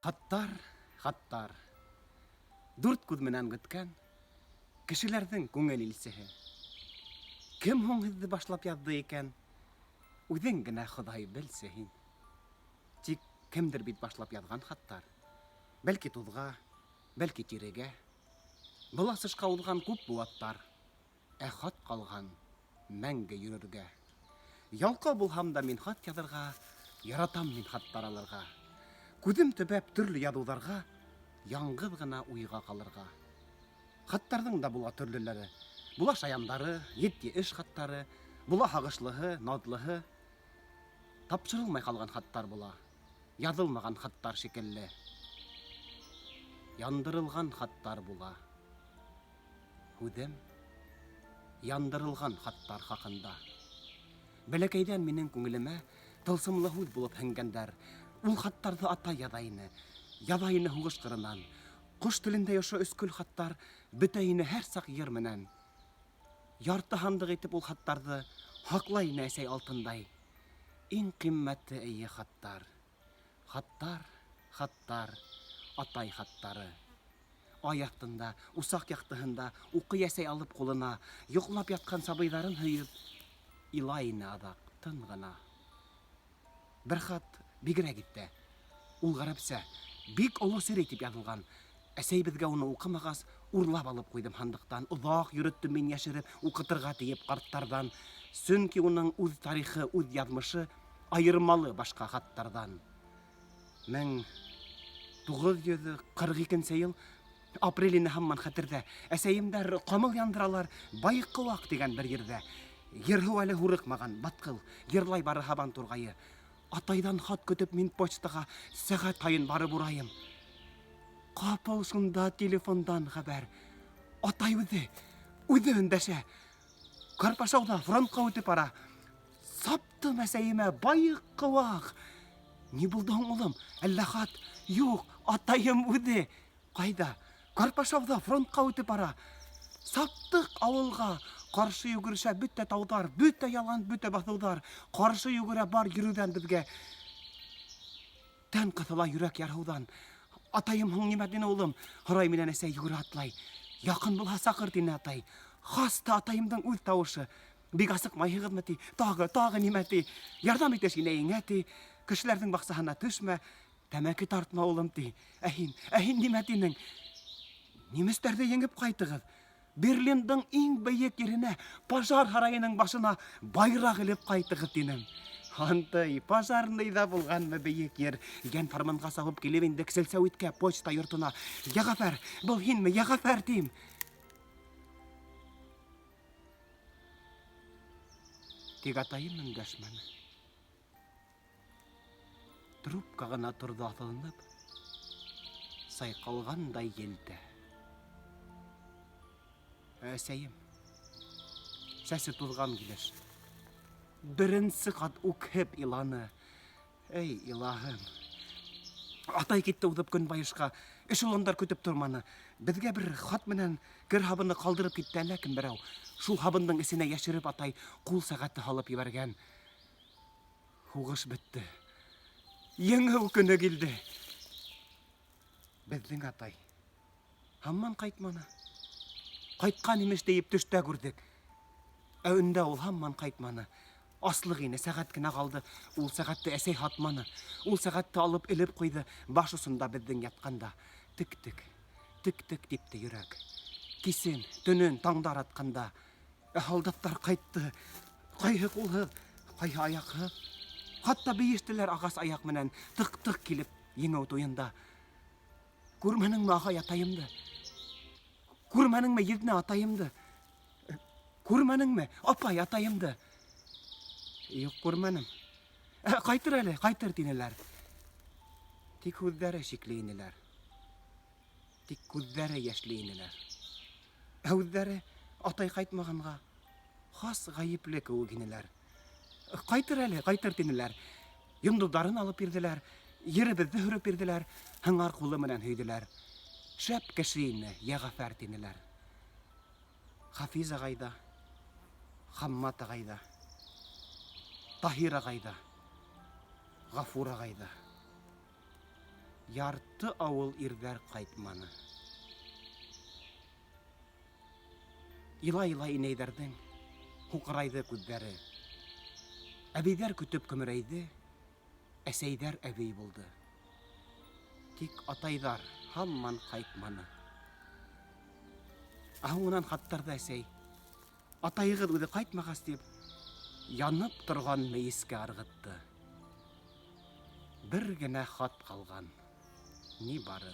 Хаттар, хаттар. Дүрт күҙ менән көткән кешеләрҙең күңел илсеһе. Кем һуң һеҙҙе башлап яҙҙы икән? Үҙең генә Хоҙай белсе һин. Тик кемдер бит башлап яҙған хаттар. Бәлки туҙға, бәлки тирегә. Был асышҡа уҙған күп быуаттар. Ә хат ҡалған мәңге йөрөргә. Ялҡау булһам да мин хат яҙырға, яратам мин хаттар алырға. Күҙем төбәп төрлө яҙыуҙарға, яңғыҙ ғына уйға ҡалырға. Хаттарҙың да була төрлөләре. Була шаяндары, етди эш хаттары, була һағышлыһы, наҙлыһы. Тапшырылмай ҡалған хаттар була. Яҙылмаған хаттар шикелле. Яндырылған хаттар була. Һүҙем яндырылған хаттар хаҡында. Бәләкәйҙән минең күңелемә тылсымлы һүҙ булып һеңгәндәр. Ул хаттарҙы атай яҙа ине һуғыш ҡырынан. Ҡош телендә ошо өскөл хаттар бөтә ине һәр саҡ йыр менән. Ярты һандыҡ итеп ул хаттарҙы һаҡлай ине әсәй алтындай. Иң ҡиммәте эйе хаттар. Хаттар, хаттар, атай хаттары. Ай аҫтында, усаҡ яҡтыһында уҡый әсәй алып ҡулына, йоҡлап ятҡан сабыйҙарын һөйөп, илай ине аҙаҡ тын ғына. Бер хат бигерәк итте. Ул ғәрәпсә, бик оло сер итеп яҙылған. Әсәй беҙгә уны уҡымағас, урлап алып ҡуйҙым һандыҡтан. Оҙаҡ йөрөттөм мин йәшереп, уҡытырға тейеп ҡарттарҙан. Сөнки уның үҙ тарихы, үҙ яҙмышы айырмалы башҡа хаттарҙан. 1942 йыл апрель ине һаман хәтерҙә. Әсәйемдәр ҡамыл яндыралар Байыҡҡыуаҡ тигән бер ерҙә. Ер-һыу әле һурыҡмаған, батҡыл, йырлай бары һабан турғайы. Атайҙан хат көтөп мин почтаға сәғәт һайын барып урайым. Ҡапыл шунда телефондан хәбәр. Атай үҙе өндәшә. Карпашауҙа фронтҡа үтеп бара. Саптым әсәйемә, Байыҡҡыуаҡ. Ни булды һуң, улым? Әллә хат? Юҡ, атайым үҙе. Ҡайҙа? Карпашауҙа фронтҡа үтеп бара. Саптыҡ ауылға. Ҡаршы йүгерешә бөтә тауҙар, бөтә ялан, бөтә баҫыуҙар. Ҡаршы йүгерә бар йөрөүҙән беҙгә. Тән ҡыҫыла йөрәк ярһыуҙан. Атайым һуң нимә тине, улым? Һорай менән әсәй йүгерә атлай. Яҡын булһа саҡыр, тине атай. Хаста атайымдың үҙ тауышы. Бик асыҡмайһығыҙмы, ти. Тағы нимә, ти. Ярҙам итеш инәйеңә, ти. Кешеләрҙең баҡсаһына төшмә. Тәмәке тартма, улым, ти. Ә һин нимә тинең? Неместәрҙе еңеп ҡайтығыҙ. Берлиндың иң бейек еренә, пожар һарайының башына байраҡ элеп ҡайтығыҙ, тинем. Антый, пожарныйҙа булғанмы бейек ер? Йән фарманға сабып килеп инде Кселсәүиткә, почта йортона. Йәғәфәр, был һинме? Йәғәфәр, тим. Тик атайым өндәшмәне. Трубка ғына торҙо аҫылынып, сайҡалғандай елдә. Әсәйем, сәсе туҙған килеш. Беренсе ҡат үкһеп иланы. Эй, илаһым. Атай китте уҙып көнбайышҡа. Эшелондар көтөп торманы. Беҙгә бер хат менән кер һабыны ҡалдырып китте әллә кем берәү. Шул һабындың эсенә йәшереп атай ҡул сәғәте һалып ебәргән. Һуғыш бөттө. Еңеү көнө килде. Беҙҙең атай һаман ҡайтманы. Ҡайтҡан имеш тейеп төштә күрҙек. Ә өндә ул һаман ҡайтманы. Аслыҡ ине, сәғәт кенә ҡалды. Ул сәғәтте әсәй һатманы. Ул сәғәтте алып элеп ҡуйҙы баш осонда беҙҙең ятҡанда. Тик-тик, тик-тик типте йөрәк. Кисен, төнөн, таңдар атҡанда. Ә һалдаттар ҡайтты. Ҡайһы ҡулһыҙ, ҡайһы аяҡһыҙ. Хатта бейештеләр ағас аяҡ менән тыҡ-тыҡ килеп еңеү туйында. Күрмәнеңме ағай атайымды? Күрмәнеңме еҙнә атайымды? Күрмәнеңме апай атайымды? Юҡ, күрмәнем. Ҡайтыр әле, ҡайтыр, тинеләр. Тик һүҙҙәре шикле инеләр. Тик күҙҙәре йәшле инеләр. Ә үҙҙәре атай ҡайтмағанға хас ғәйепле кеүек инеләр. Ҡайтыр әле, ҡайтыр, тинеләр. Йондоҙҙарын алып бирҙеләр, еребеҙҙе һөрөп бирҙеләр, һыңар ҡулы менән һөйҙөләр. Шәп кеше ине, Йәғәфәр, тинеләр. Хафиз ағайҙа, Хаммат ағайҙа, Таһир ағайҙа, Ғафур ағайҙа. Ярты ауыл ирдәр кайтманы. Илай-илай инәйҙәрҙең һуҡырайҙы күҙҙәре. Әбейҙәр көтөп көмөрәйҙе, әсәйҙәр әбей булды. Тик атайҙар һаман ҡайтманы. Һуңынан хаттарҙа әсәй, атайығыҙ үҙе ҡайтмағас тип, янып торған мейескә ырғытты. Бер генә хат ҡалған, ни бары.